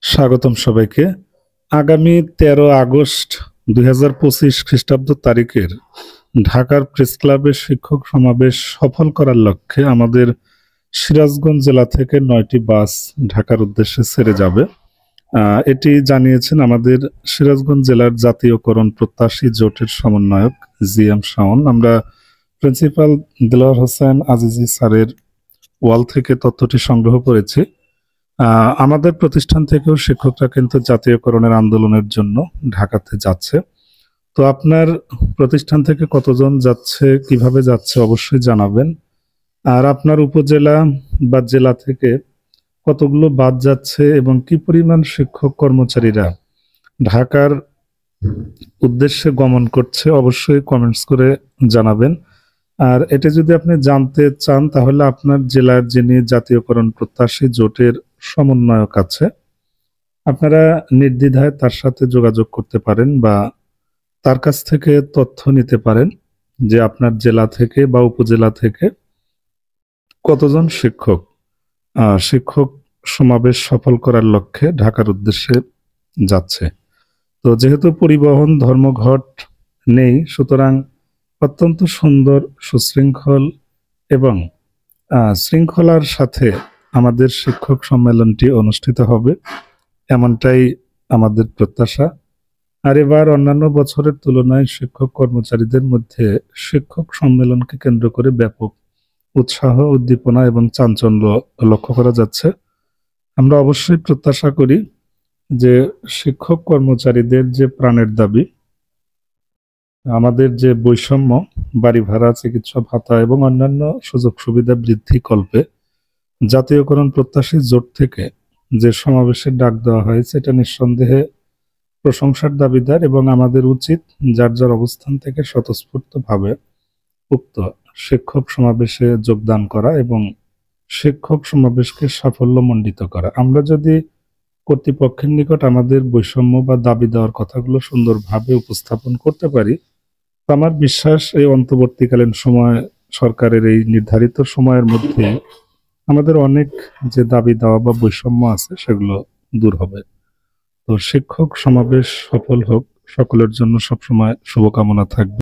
স্বাগতম সবাইকে। আগামী 13 আগস্ট 2025 খ্রিস্টাব্দ তারিখের ঢাকার প্রেস ক্লাবের শিক্ষক সমাবেশ সফল করার লক্ষ্যে আমাদের সিরাজগঞ্জ জেলা থেকে 9টি বাস ঢাকার উদ্দেশ্যে ছেড়ে যাবে। এটি জানিয়েছেন আমাদের সিরাজগঞ্জ জেলার জাতীয়করণ প্রত্যাশী জোটের সমন্বয়ক জিএম শাওন। আমরা প্রিন্সিপাল দেলোয়ার হোসেন আজিজি স্যারের ওয়াল থেকে তথ্যটি সংগ্রহ করেছি। আমাদের প্রতিষ্ঠান থেকেও শিক্ষকরা কিন্তু জাতীয়করণের আন্দোলনের জন্য ঢাকাতে যাচ্ছে। তো আপনার প্রতিষ্ঠান থেকে কতজন যাচ্ছে, কিভাবে যাচ্ছে অবশ্যই জানাবেন। আর আপনার উপজেলা বা জেলা থেকে কতগুলো বাদ যাচ্ছে এবং কি পরিমাণ শিক্ষক কর্মচারীরা ঢাকার উদ্দেশ্যে গমন করছে অবশ্যই কমেন্টস করে জানাবেন। আর এটা যদি আপনি জানতে চান তাহলে আপনার জেলার যিনি জাতীয়করণ প্রত্যাশী জোটের সমন্বয়ক আছে, আপনারা নির্দ্বিধায় তার সাথে যোগাযোগ করতে পারেন বা তার কাছ থেকে তথ্য নিতে পারেন যে আপনার জেলা থেকে বা উপজেলা থেকে কতজন শিক্ষক সমাবেশ সফল করার লক্ষ্যে ঢাকার উদ্দেশ্যে যাচ্ছে। তো যেহেতু পরিবহন ধর্মঘট নেই, সুতরাং অত্যন্ত সুন্দর, সুশৃঙ্খল এবং শৃঙ্খলার সাথে আমাদের শিক্ষক সম্মেলনটি অনুষ্ঠিত হবে, এমনটাই আমাদের প্রত্যাশা। আর এবার অন্যান্য বছরের তুলনায় শিক্ষক কর্মচারীদের মধ্যে শিক্ষক সম্মেলনকে কেন্দ্র করে ব্যাপক উৎসাহ, উদ্দীপনা এবং চাঞ্চল্য লক্ষ্য করা যাচ্ছে। আমরা অবশ্যই প্রত্যাশা করি যে শিক্ষক কর্মচারীদের যে প্রাণের দাবি, আমাদের যে বৈষম্য, বাড়ি ভাড়া, চিকিৎসা ভাতা এবং অন্যান্য সুযোগ সুবিধা বৃদ্ধি কল্পে জাতীয়করণ প্রত্যাশী জোট থেকে যে সমাবেশের ডাক দেওয়া হয়েছে এটা নিঃসন্দেহে প্রশংসার দাবিদার এবং আমাদের উচিত যার যার অবস্থান থেকে স্বতঃস্ফূর্তভাবে উক্ত শিক্ষক সমাবেশে যোগদান করা এবং শিক্ষক সমাবেশকে সাফল্যমণ্ডিত করা। আমরা যদি কর্তৃপক্ষের নিকট আমাদের বৈষম্য বা দাবি দেওয়ার কথাগুলো সুন্দরভাবে উপস্থাপন করতে পারি, আমার বিশ্বাস এই অন্তর্বর্তীকালীন সময় সরকারের এই নির্ধারিত সময়ের মধ্যে আমাদের অনেক যে দাবি দেওয়া বা বৈষম্য আছে সেগুলো দূর হবে। তো শিক্ষক সমাবেশ সফল হোক, সকলের জন্য সবসময় শুভকামনা থাকবে।